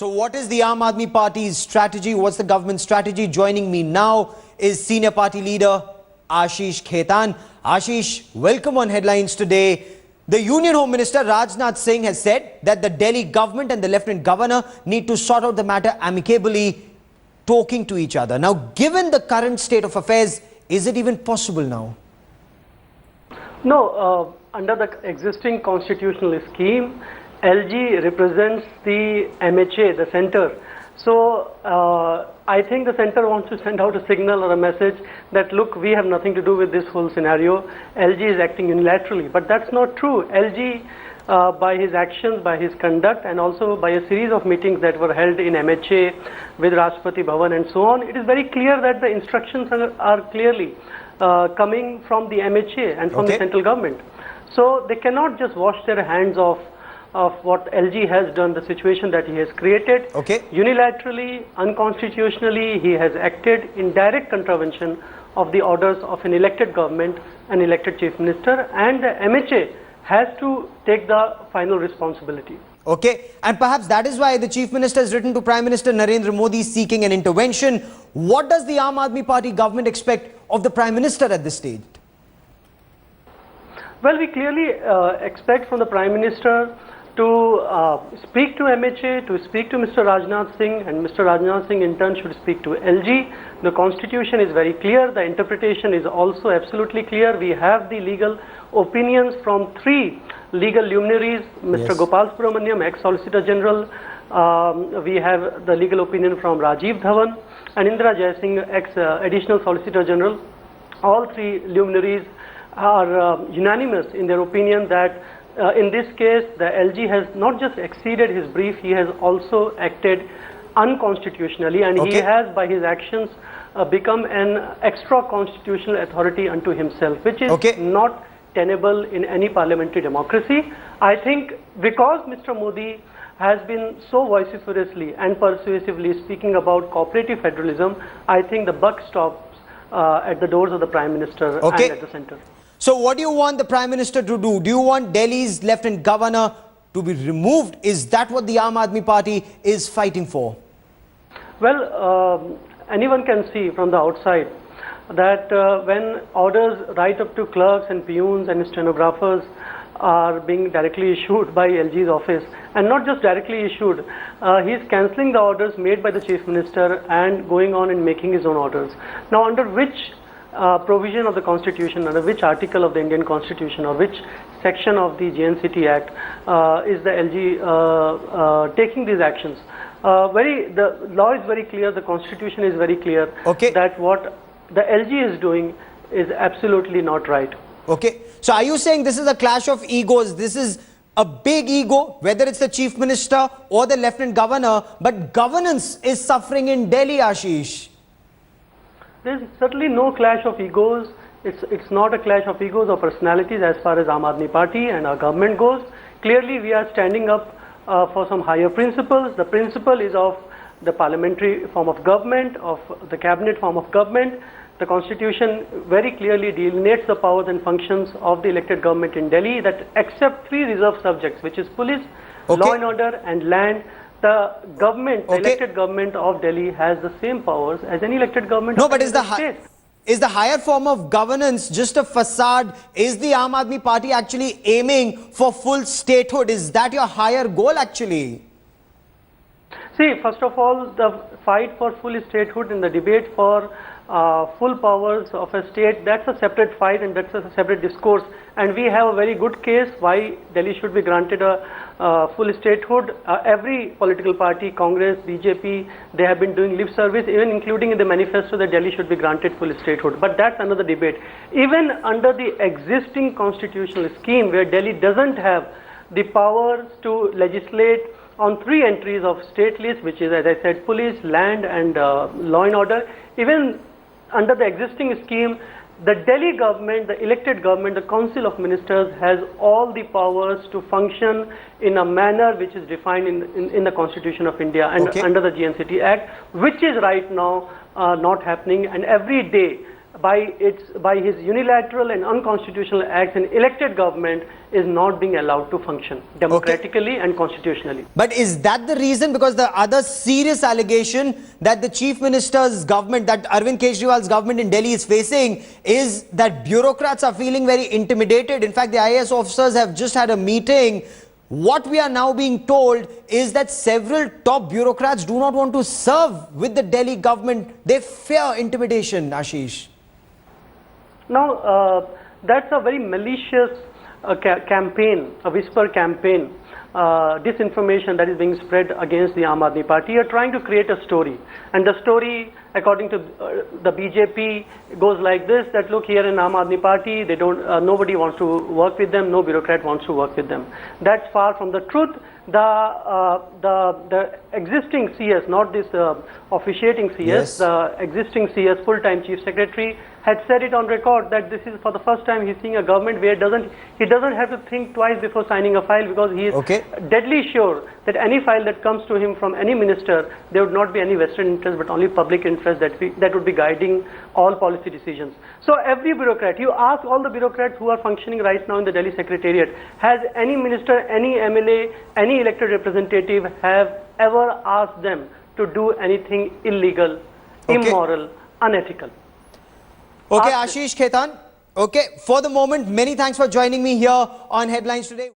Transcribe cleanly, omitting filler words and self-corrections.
So what is the Aam Aadmi Party's strategy? What's the government strategy? Joining me now is Senior Party Leader Ashish Khetan. Ashish, welcome on Headlines today. The Union Home Minister Rajnath Singh has said that the Delhi government and the Lieutenant Governor need to sort out the matter amicably, talking to each other. Now, given the current state of affairs, is it even possible now? No, under the existing constitutional scheme, LG represents the MHA, the centre. So I think the centre wants to send out a signal or a message that, look, we have nothing to do with this whole scenario. LG is acting unilaterally. But that's not true. LG, by his actions, by his conduct, and also by a series of meetings that were held in MHA with Rashtrapati Bhavan and so on, it is very clear that the instructions are clearly coming from the MHA and from the central government. So they cannot just wash their hands of what LG has done, the situation that he has created. Unilaterally, unconstitutionally, he has acted in direct contravention of the orders of an elected government, an elected chief minister, and the MHA has to take the final responsibility. And perhaps that is why the Chief Minister has written to Prime Minister Narendra Modi seeking an intervention. What does the Aam Aadmi Party government expect of the Prime Minister at this stage? Well, we clearly expect from the Prime Minister to speak to MHA, to speak to Mr. Rajnath Singh, and Mr. Rajnath Singh in turn should speak to LG. The constitution is very clear. The interpretation is also absolutely clear. We have the legal opinions from three legal luminaries, Mr. Gopal Subramaniam, ex-Solicitor General. We have the legal opinion from Rajiv Dhawan and Indira Jaisingh, ex-Additional Solicitor General. All three luminaries are unanimous in their opinion that in this case, the LG has not just exceeded his brief, he has also acted unconstitutionally, and he has, by his actions, become an extra constitutional authority unto himself, which is not tenable in any parliamentary democracy. I think because Mr. Modi has been so vociferously and persuasively speaking about cooperative federalism, I think the buck stops at the doors of the Prime Minister and at the centre. So what do you want the Prime Minister to do? Do you want Delhi's Lieutenant Governor to be removed? Is that what the Aam Aadmi Party is fighting for? Well, anyone can see from the outside that when orders right up to clerks and peons and stenographers are being directly issued by LG's office, and not just directly issued, he is cancelling the orders made by the Chief Minister and going on and making his own orders. Now, under which provision of the Constitution, under which article of the Indian Constitution or which section of the JNCT Act is the LG taking these actions? The law is very clear, the Constitution is very clear that what the LG is doing is absolutely not right. So are you saying this is a clash of egos? This is a big ego, whether it's the Chief Minister or the Lieutenant Governor, but governance is suffering in Delhi, Ashish? There is certainly no clash of egos. It's not a clash of egos or personalities as far as Aam Aadmi Party and our government goes. Clearly, we are standing up for some higher principles. The principle is of the parliamentary form of government, of the cabinet form of government. The Constitution very clearly delineates the powers and functions of the elected government in Delhi, that except three reserved subjects, which is police, law and order, and land, the government, the elected government of Delhi has the same powers as any elected government of the state. Is the higher form of governance just a facade? Is the Aam Aadmi Party actually aiming for full statehood? Is that your higher goal actually? See, first of all, the fight for full statehood and the debate for full powers of a state, that's a separate fight and that's a separate discourse. And we have a very good case why Delhi should be granted a full statehood. Every political party, Congress, BJP, they have been doing lip service, even including in the manifesto that Delhi should be granted full statehood. But that's another debate. Even under the existing constitutional scheme where Delhi doesn't have the powers to legislate on three entries of state list, which is, as I said, police, land and law and order, even under the existing scheme, the Delhi government, the elected government, the Council of Ministers has all the powers to function in a manner which is defined in the Constitution of India and under the JNCT Act, which is right now not happening. And every day by his unilateral and unconstitutional acts, an elected government is not being allowed to function democratically and constitutionally. But is that the reason? Because the other serious allegation that the Chief Minister's government, that Arvind Kejriwal's government in Delhi is facing, is that bureaucrats are feeling very intimidated. In fact, the IAS officers have just had a meeting. What we are now being told is that several top bureaucrats do not want to serve with the Delhi government. They fear intimidation, Ashish. Now, that's a very malicious campaign, a whisper campaign, disinformation that is being spread against the Aam Aadmi Party. Are trying to create a story, and the story, according to the BJP, goes like this: that look, here in Aam Aadmi Party, they don't, nobody wants to work with them, no bureaucrat wants to work with them. That's far from the truth. The existing CS, not this officiating CS, Yes. the existing CS, full-time Chief Secretary, had said it on record that this is for the first time he's seeing a government where he doesn't have to think twice before signing a file, because he is deadly sure that any file that comes to him from any minister, there would not be any vested interest but only public interest that would be guiding all policy decisions. So every bureaucrat, you ask all the bureaucrats who are functioning right now in the Delhi Secretariat, has any minister, any MLA, any elected representative have ever asked them to do anything illegal, immoral, unethical? Okay, Ashish Khetan. Okay, for the moment, many thanks for joining me here on Headlines Today.